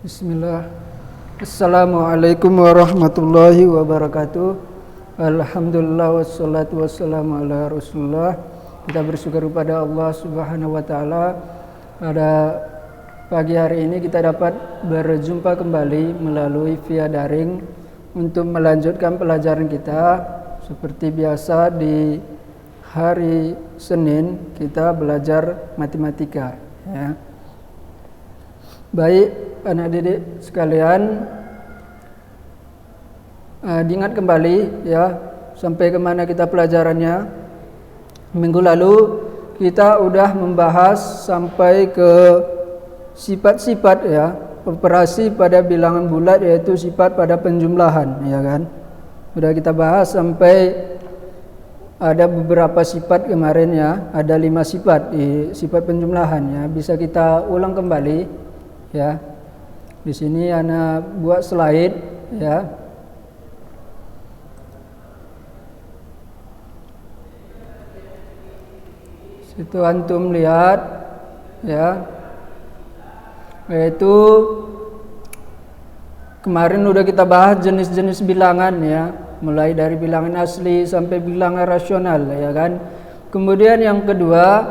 Bismillah. Assalamualaikum warahmatullahi wabarakatuh. Alhamdulillah wassalatu wassalamu ala Rasulullah. Kita bersyukur kepada Allah Subhanahu wa taala. Pada pagi hari ini kita dapat berjumpa kembali melalui via daring untuk melanjutkan pelajaran kita. Seperti biasa di hari Senin kita belajar matematika, ya. Baik, anak didik sekalian, diingat kembali ya sampai kemana kita pelajarannya. Minggu lalu kita udah membahas sampai ke sifat-sifat ya operasi pada bilangan bulat, yaitu sifat pada penjumlahan, ya kan. Udah kita bahas sampai ada beberapa sifat kemarin ya, ada 5 sifat di sifat penjumlahan ya. Bisa kita ulang kembali ya. Di sini ana buat slide ya. Situ antum lihat ya. Yaitu kemarin udah kita bahas jenis-jenis bilangan ya, mulai dari bilangan asli sampai bilangan rasional, ya kan. Kemudian yang kedua,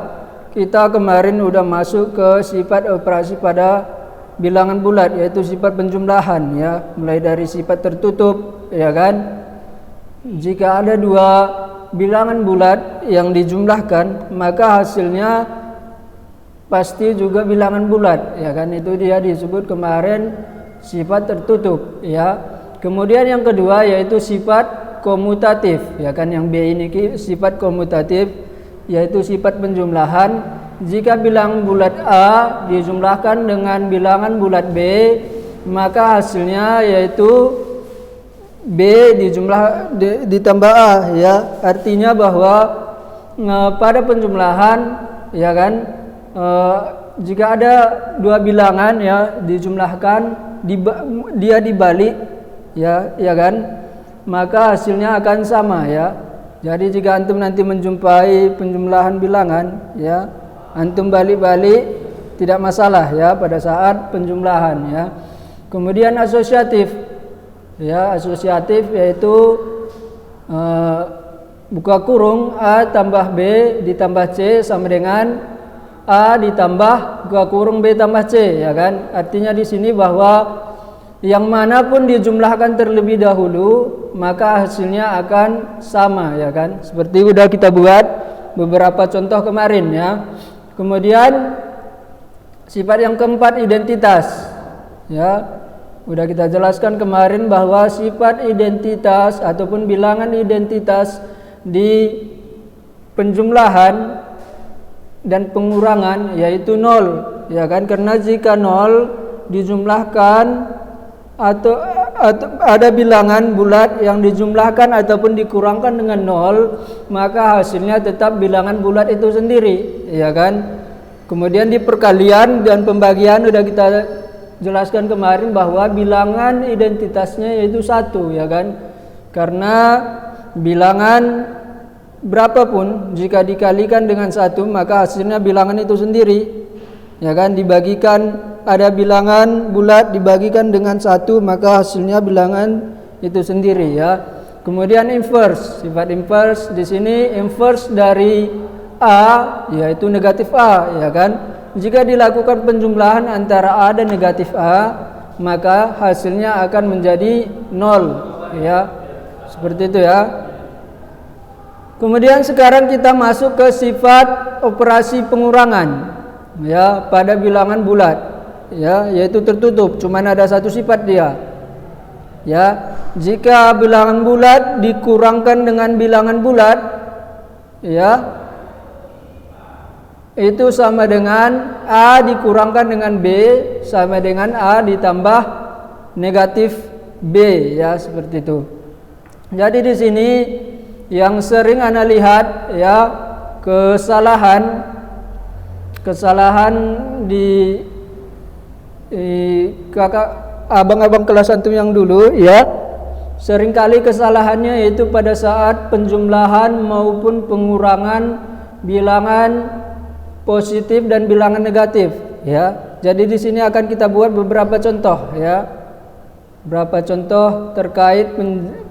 kita kemarin udah masuk ke sifat operasi pada bilangan bulat, yaitu sifat penjumlahan ya, mulai dari sifat tertutup, ya kan. Jika ada 2 bilangan bulat yang dijumlahkan, maka hasilnya pasti juga bilangan bulat, ya kan. Itu dia disebut kemarin sifat tertutup ya. Kemudian yang kedua yaitu sifat komutatif, ya kan. Yang B ini sifat komutatif, yaitu sifat penjumlahan. Jika bilangan bulat A dijumlahkan dengan bilangan bulat B, maka hasilnya yaitu B ditambah A ya. Artinya bahwa pada penjumlahan, ya kan, jika ada 2 bilangan ya dijumlahkan, dia dibalik ya kan, maka hasilnya akan sama ya. Jadi jika antum nanti menjumpai penjumlahan bilangan ya, antum balik-balik tidak masalah ya pada saat penjumlahan ya. Kemudian asosiatif ya, asosiatif yaitu buka kurung A tambah B ditambah C sama dengan A ditambah buka kurung B tambah C, ya kan. Artinya di sini bahwa yang manapun dijumlahkan terlebih dahulu maka hasilnya akan sama, ya kan. Seperti udah kita buat beberapa contoh kemarin ya. Kemudian sifat yang keempat, identitas ya. Udah kita jelaskan kemarin bahwa sifat identitas ataupun bilangan identitas di penjumlahan dan pengurangan yaitu 0, ya kan. Karena jika 0 dijumlahkan atau ada bilangan bulat yang dijumlahkan ataupun dikurangkan dengan 0, maka hasilnya tetap bilangan bulat itu sendiri, ya kan. Kemudian di perkalian dan pembagian udah kita jelaskan kemarin bahwa bilangan identitasnya yaitu 1, ya kan. Karena bilangan berapapun jika dikalikan dengan 1 maka hasilnya bilangan itu sendiri, ya kan. Dibagikan, ada bilangan bulat dibagikan dengan 1 maka hasilnya bilangan itu sendiri ya. Kemudian inverse, sifat inverse di sini inverse dari A yaitu negatif A, ya kan. Jika dilakukan penjumlahan antara A dan negatif A maka hasilnya akan menjadi 0 ya. Seperti itu ya. Kemudian sekarang kita masuk ke sifat operasi pengurangan ya pada bilangan bulat ya, yaitu tertutup, cuman ada 1 sifat dia ya. Jika bilangan bulat dikurangkan dengan bilangan bulat ya, itu sama dengan A dikurangkan dengan B sama dengan A ditambah negatif B ya, seperti itu. Jadi di sini yang sering ana lihat ya kesalahan di kakak abang-abang kelas antum yang dulu ya, seringkali kesalahannya yaitu pada saat penjumlahan maupun pengurangan bilangan positif dan bilangan negatif ya. Jadi di sini akan kita buat beberapa contoh ya. Beberapa contoh terkait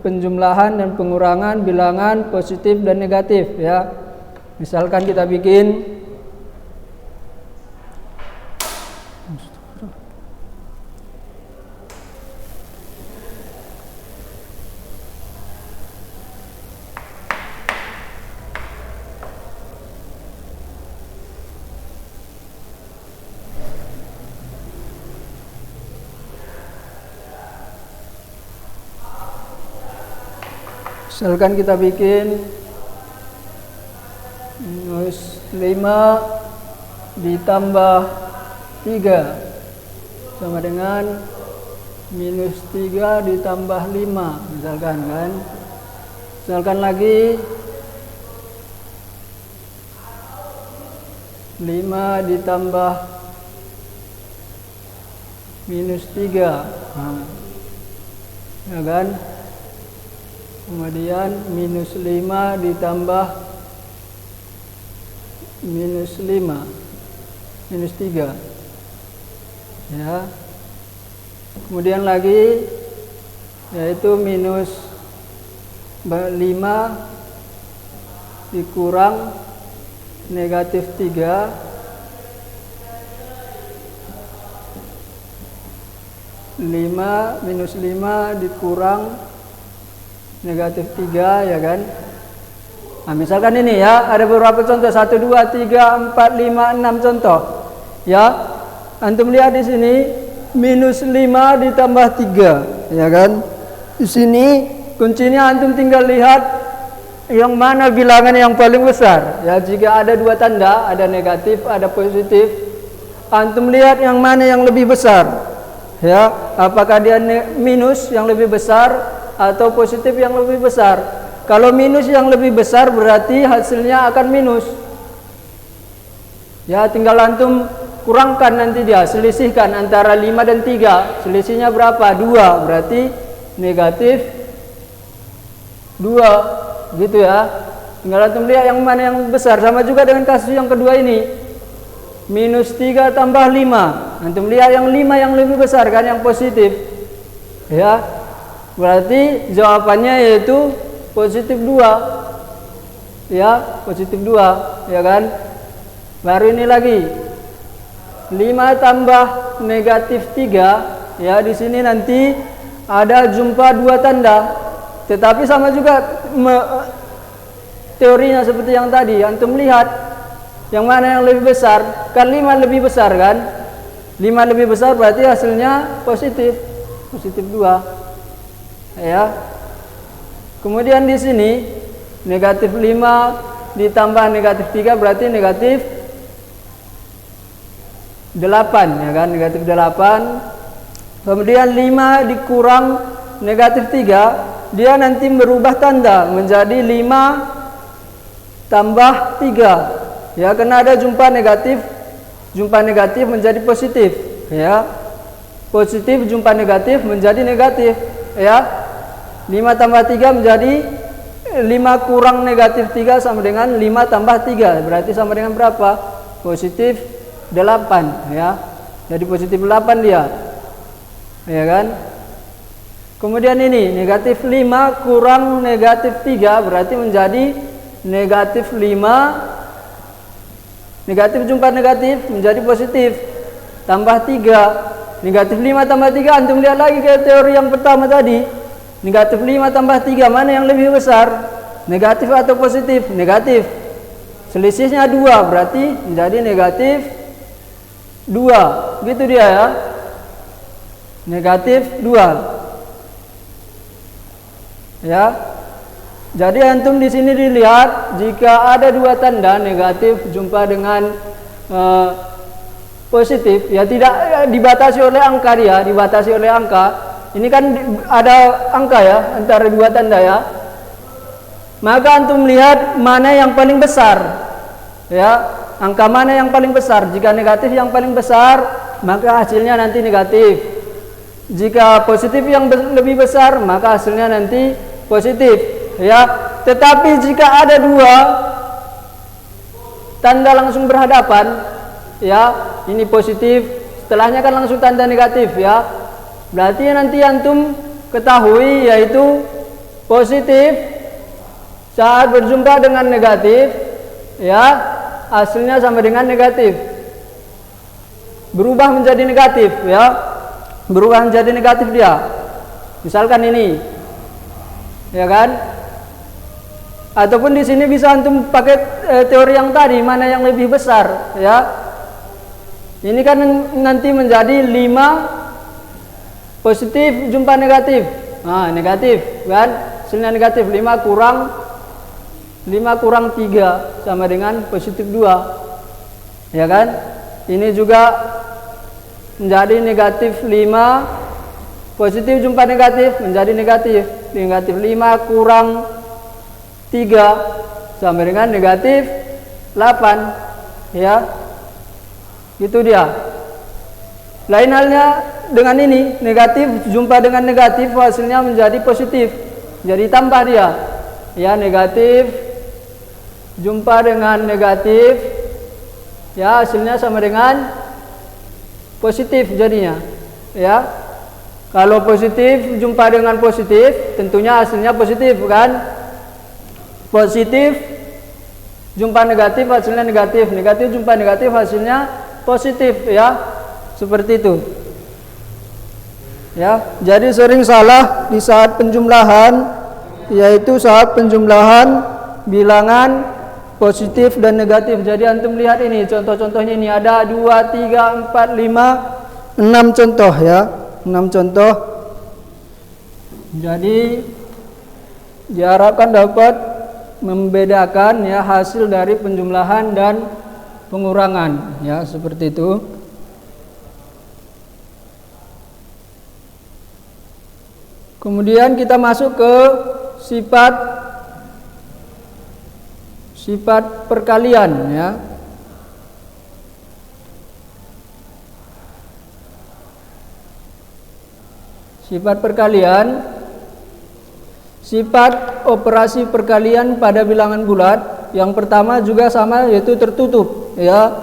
penjumlahan dan pengurangan bilangan positif dan negatif ya. Misalkan kita bikin minus 5 ditambah 3 sama dengan minus 3 ditambah 5 misalkan kan. Misalkan lagi 5 ditambah minus 3 ya kan. Kemudian minus 5 ditambah minus 5 minus 3 ya. Kemudian lagi yaitu minus 5 dikurang negatif 3 minus 5 dikurang negatif 3 ya kan. Nah, misalkan ini ya, ada beberapa contoh 1 2 3 4 5 6 contoh. Ya. Antum lihat di sini minus 5 ditambah 3 ya kan. Di sini kuncinya antum tinggal lihat yang mana bilangan yang paling besar. Ya, jika ada dua tanda, ada negatif, ada positif, antum lihat yang mana yang lebih besar. Ya, apakah dia minus yang lebih besar atau positif yang lebih besar. Kalau minus yang lebih besar berarti hasilnya akan minus. Ya, tinggal antum kurangkan nanti dia, selisihkan antara 5 dan 3. Selisihnya berapa? 2. Berarti negatif 2. Gitu ya. Tinggal antum lihat yang mana yang besar. Sama juga dengan kasus yang kedua ini. Minus 3 tambah 5. Antum lihat yang 5 yang lebih besar kan, yang positif. Ya. Berarti jawabannya yaitu positif 2. Ya, positif 2, ya kan? Baru ini lagi. 5 tambah negatif 3, ya di sini nanti ada jumpa dua tanda. Tetapi sama juga teorinya seperti yang tadi. Antum lihat yang mana yang lebih besar? Kan 5 lebih besar kan? 5 lebih besar berarti hasilnya positif. Positif 2. Ya. Kemudian di sini negatif 5 ditambah negatif 3 berarti negatif 8 ya kan, negatif 8. Kemudian 5 dikurang negatif 3, dia nanti berubah tanda menjadi 5 tambah 3. Ya, karena ada jumpa negatif menjadi positif ya. Positif jumpa negatif menjadi negatif ya. 5 tambah 3 menjadi 5 kurang negatif 3 sama dengan 5 tambah 3. Berarti sama dengan berapa? Positif 8 ya. Jadi positif 8 dia. Ya kan? Kemudian ini negatif 5 kurang negatif 3 berarti menjadi negatif 5. Negatif jumpa negatif menjadi positif. Tambah 3. Negatif 5 tambah 3, antum lihat lagi ke teori yang pertama tadi. Negatif 5 tambah 3, mana yang lebih besar? Negatif atau positif? Negatif. Selisihnya 2, berarti menjadi negatif 2. Gitu dia ya. Negatif 2. Ya. Jadi antum di sini dilihat jika ada dua tanda negatif jumpa dengan positif, ya tidak dibatasi oleh angka dia, dibatasi oleh angka. Ini kan ada angka ya antara dua tanda ya. Maka antum lihat mana yang paling besar. Ya, angka mana yang paling besar? Jika negatif yang paling besar, maka hasilnya nanti negatif. Jika positif yang lebih besar, maka hasilnya nanti positif. Ya, tetapi jika ada dua tanda langsung berhadapan, ya, ini positif setelahnya kan langsung tanda negatif ya. Berarti nanti antum ketahui yaitu positif saat berjumpa dengan negatif ya, hasilnya sama dengan negatif. Berubah menjadi negatif ya. Berubah menjadi negatif dia. Misalkan ini. Ya kan? Ataupun di sini bisa antum pakai teori yang tadi, mana yang lebih besar ya. Ini kan nanti menjadi 5 positif jumpa negatif. Nah, negatif kan? Hasilnya negatif 5 kurang 3 sama dengan positif 2. Ya kan? Ini juga menjadi negatif 5, positif jumpa negatif menjadi negatif 5 kurang 3 sama dengan negatif 8 ya. Gitu dia. Lain halnya dengan ini, negatif jumpa dengan negatif hasilnya menjadi positif, jadi tambah dia ya. Negatif jumpa dengan negatif ya, hasilnya sama dengan positif jadinya ya. Kalau positif jumpa dengan positif tentunya hasilnya positif kan. Positif jumpa negatif hasilnya negatif, negatif jumpa negatif hasilnya positif ya. Seperti itu ya. Jadi sering salah di saat penjumlahan, yaitu saat penjumlahan bilangan positif dan negatif. Jadi antum lihat ini contoh-contohnya, ini ada 2, 3, 4, 5, 6 contoh ya. 6 contoh. Jadi diharapkan dapat membedakan ya hasil dari penjumlahan dan pengurangan ya, seperti itu. Kemudian kita masuk ke sifat perkalian ya. Sifat perkalian, sifat operasi perkalian pada bilangan bulat. Yang pertama juga sama, yaitu tertutup ya.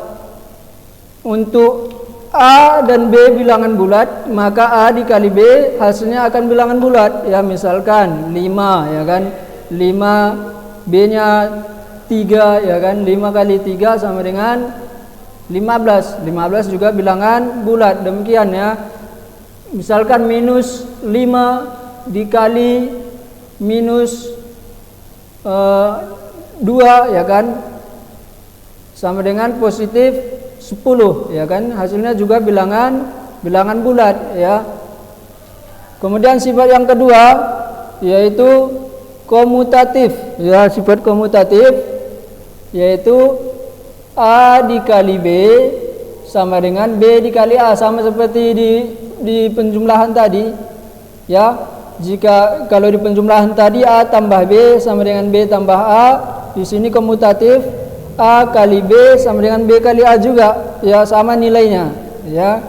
Untuk A dan B bilangan bulat, maka A dikali B hasilnya akan bilangan bulat ya. Misalkan 5 ya kan, 5 B nya 3 ya kan, 5 kali 3 sama dengan 15. 15 juga bilangan bulat. Demikian ya. Misalkan minus 5 dikali minus 2 ya kan, sama dengan positif 10 ya kan, hasilnya juga bilangan bulat ya. Kemudian sifat yang kedua yaitu komutatif ya. Sifat komutatif yaitu A dikali B sama dengan B dikali A, sama seperti di penjumlahan tadi ya. Jika kalau di penjumlahan tadi A tambah B sama dengan B tambah A, di sini komutatif A kali B sama dengan B kali A juga ya, sama nilainya ya.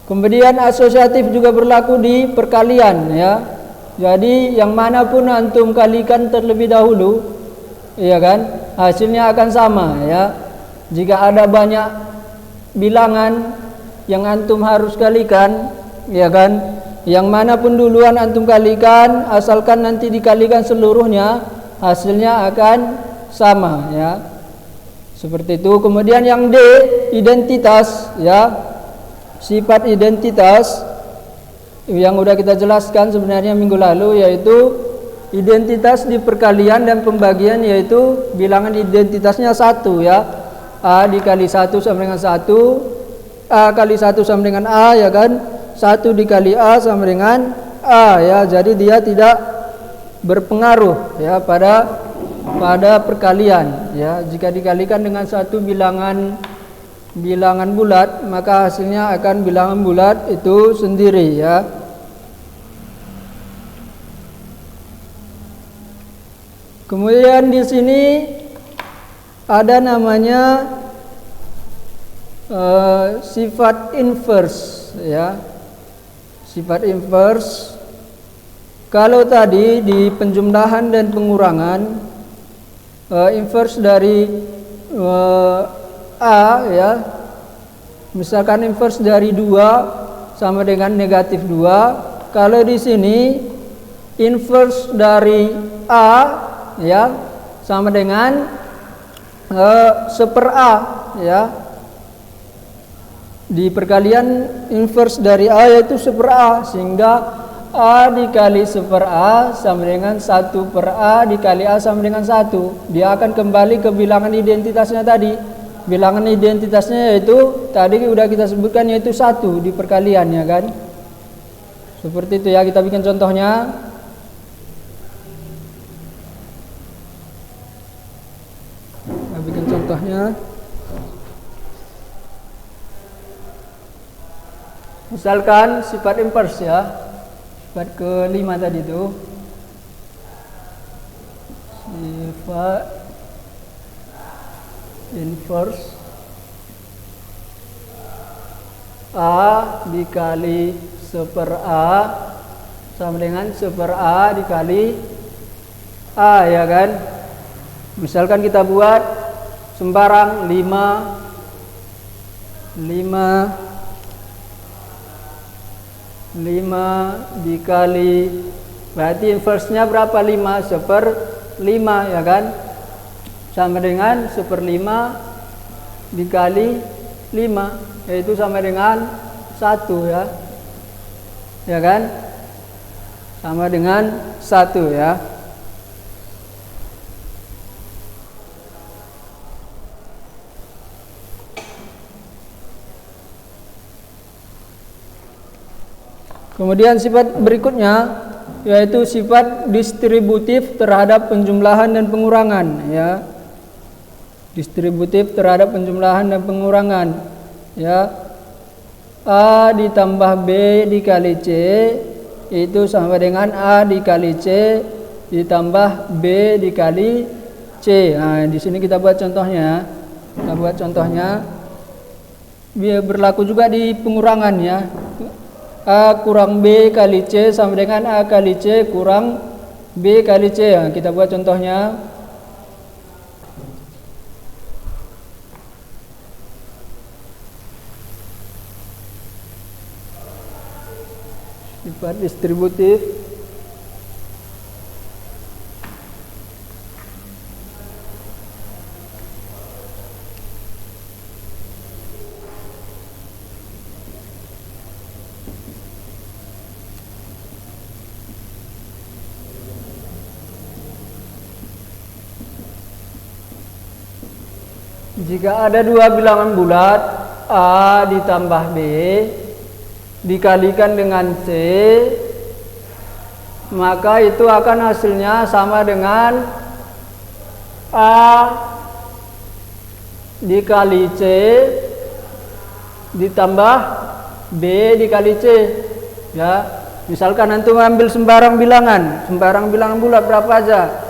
Kemudian asosiatif juga berlaku di perkalian ya. Jadi yang manapun antum kalikan terlebih dahulu ya kan, hasilnya akan sama ya. Jika ada banyak bilangan yang antum harus kalikan ya kan, yang manapun duluan antum kalikan, asalkan nanti dikalikan seluruhnya, hasilnya akan sama ya. Seperti itu. Kemudian yang D, identitas ya. Sifat identitas yang udah kita jelaskan sebenarnya minggu lalu, yaitu identitas di perkalian dan pembagian, yaitu bilangan identitasnya 1 ya. A dikali 1 sama dengan 1, A kali 1 sama dengan A ya kan, 1 dikali A sama dengan A ya. Jadi dia tidak berpengaruh ya pada perkalian ya. Jika dikalikan dengan satu bilangan bulat, maka hasilnya akan bilangan bulat itu sendiri ya. Kemudian di sini ada namanya sifat inverse ya. Sifat inverse, kalau tadi di penjumlahan dan pengurangan, inverse dari A ya, Misalkan inverse dari 2 sama dengan negatif 2. Kalau di sini inverse dari A ya sama dengan 1/A ya. Di perkalian inverse dari A yaitu 1/A, sehingga A dikali 1/A sama dengan 1/A dikali A sama dengan 1. Dia akan kembali ke bilangan identitasnya tadi. Bilangan identitasnya yaitu tadi sudah kita sebutkan yaitu 1 di perkalian ya kan. Seperti itu ya, kita bikin contohnya. Kita bikin contohnya. Misalkan sifat inverse ya, sifat kelima tadi itu, sifat inverse A dikali 1/A sama dengan 1/A dikali A ya kan. Misalkan kita buat sembarang 5 dikali, berarti inverse-nya berapa? 5/5 ya kan, sama dengan 1/5 dikali 5, yaitu sama dengan 1 ya, ya kan, sama dengan 1 ya. Kemudian sifat berikutnya yaitu sifat distributif terhadap penjumlahan dan pengurangan ya. Distributif terhadap penjumlahan dan pengurangan ya. A ditambah B dikali C itu sama dengan A dikali C ditambah B dikali C. Nah, di sini kita buat contohnya. Kita buat contohnya. Biar berlaku juga di pengurangan ya. A kurang B kali C sama dengan A kali C kurang B kali C. Nah, kita buat contohnya. Sifat distributif jika ada dua bilangan bulat A ditambah B dikalikan dengan C, maka itu akan hasilnya sama dengan A dikali C ditambah B dikali C ya. Misalkan antum ambil sembarang bilangan bulat berapa aja,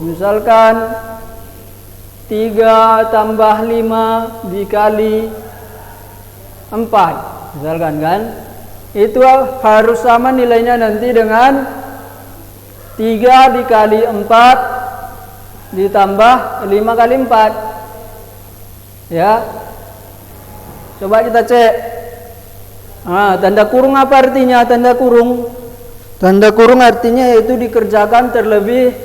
misalkan 3 tambah 5 dikali 4 misalkan kan, itu harus sama nilainya nanti dengan 3 dikali 4 ditambah 5 kali 4 ya. Coba kita cek. Tanda kurung apa artinya? Tanda kurung artinya yaitu dikerjakan terlebih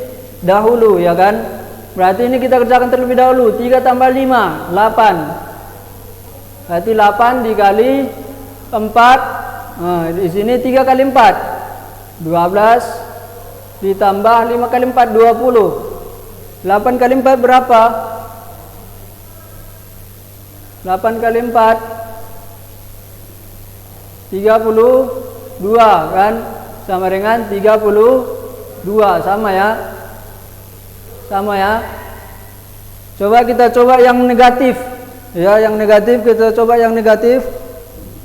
dahulu ya kan. Berarti ini kita kerjakan terlebih dahulu. 3 tambah 5 8. Berarti 8 dikali 4. Di sini 3 kali 4 12 ditambah 5 kali 4 20. 8 kali 4 berapa? 8 kali 4 32 kan, sama dengan 32 sama ya. Coba kita coba yang negatif ya, yang negatif kita coba yang negatif.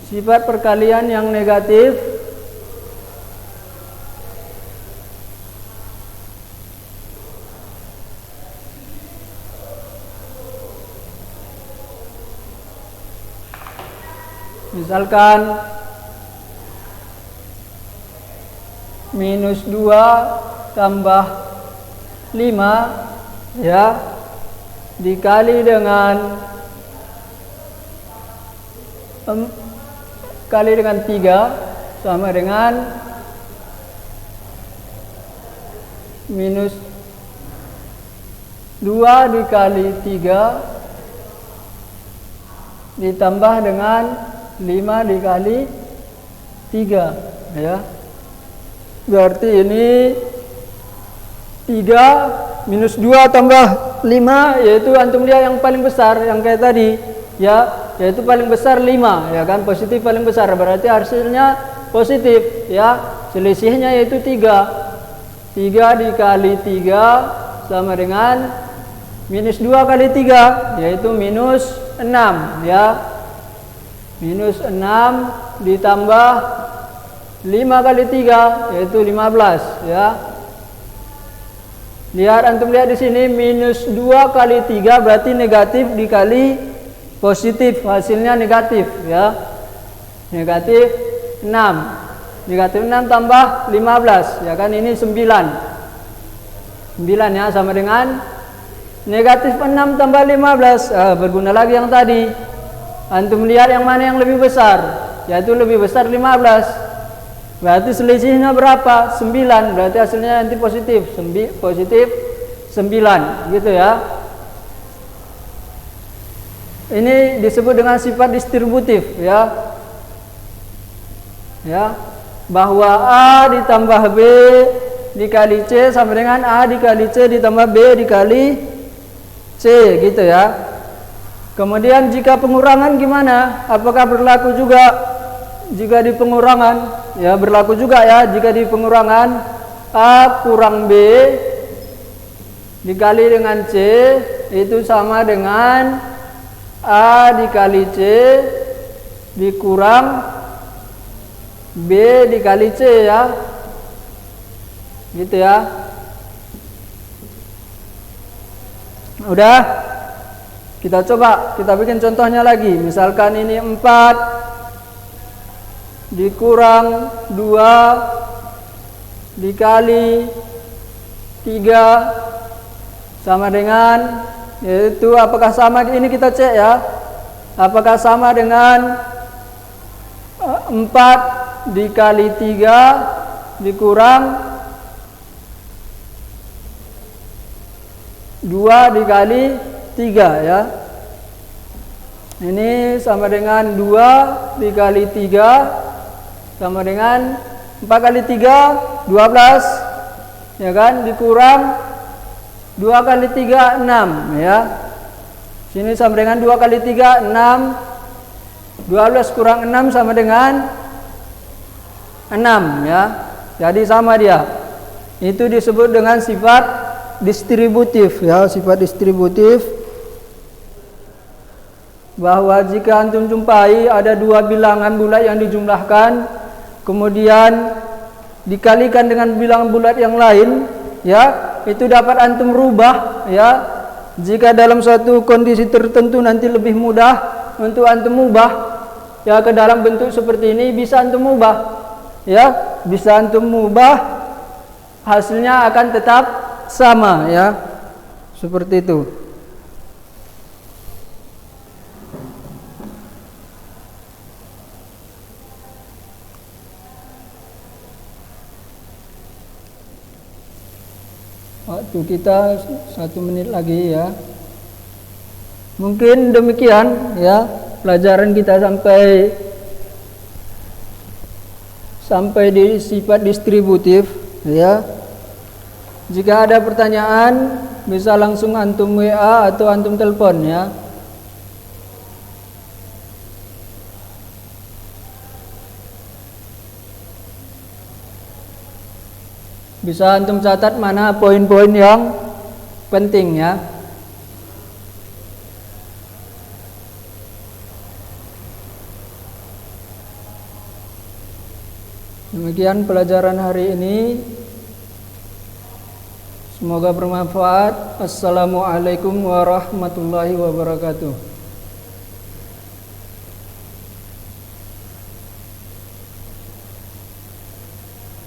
Sifat perkalian yang negatif misalkan minus 2 tambah 5 ya dikali dengan kali dengan 3 sama dengan minus 2 dikali 3 ditambah dengan 5 dikali 3 ya. Berarti ini 3 minus 2 tambah 5, yaitu antum lihat yang paling besar yang kayak tadi ya, yaitu paling besar 5 ya kan, positif paling besar, berarti hasilnya positif ya. Selisihnya yaitu 3 dikali 3 sama dengan minus 2 kali 3, yaitu minus 6 ya. Minus 6 ditambah 5 kali 3 yaitu 15 ya. Lihat, antum lihat di sini minus 2 kali 3 berarti negatif dikali positif, hasilnya negatif ya. Negatif 6. Negatif 6 tambah 15 ya kan, ini 9 ya, sama dengan negatif 6 tambah 15. Berguna lagi yang tadi. Antum lihat yang mana yang lebih besar, yaitu lebih besar 15. Berarti selisihnya berapa? 9. Berarti hasilnya nanti positif. Positif 9 gitu ya. Ini disebut dengan sifat distributif ya. Ya, bahwa A ditambah B dikali C sama dengan A dikali C ditambah B dikali C gitu ya. Kemudian jika pengurangan gimana? Apakah berlaku juga jika di pengurangan? Ya, berlaku juga ya. Jika di pengurangan A kurang B dikali dengan C itu sama dengan A dikali C dikurang B dikali C ya. Gitu ya. Udah? Kita coba, kita bikin contohnya lagi. Misalkan ini 4 dikurang 2 dikali 3 sama dengan, yaitu apakah sama, ini kita cek ya. Apakah sama dengan 4 dikali 3 dikurang 2 dikali 3 ya. Ini sama dengan 2 dikali 3 sama dengan 4 kali 3 12 ya kan, dikurang 2 kali 3 6 ya. Sini sama dengan 2 kali 3 6, 12 kurang 6 sama dengan 6 ya. Jadi sama dia. Itu disebut dengan sifat distributif ya, sifat distributif. Bahwa jika antum jumpai ada 2 bilangan bulat yang dijumlahkan kemudian dikalikan dengan bilangan bulat yang lain ya, itu dapat antum rubah ya. Jika dalam suatu kondisi tertentu nanti lebih mudah untuk antum ubah ya ke dalam bentuk seperti ini, bisa antum ubah ya, bisa antum ubah, hasilnya akan tetap sama ya. Seperti itu. Waktu kita 1 menit lagi ya. Mungkin demikian ya pelajaran kita sampai di sifat distributif ya. Jika ada pertanyaan bisa langsung antum WA atau antum telepon ya. Bisa antum catat mana poin-poin yang penting ya. Demikian pelajaran hari ini. Semoga bermanfaat. Assalamualaikum warahmatullahi wabarakatuh.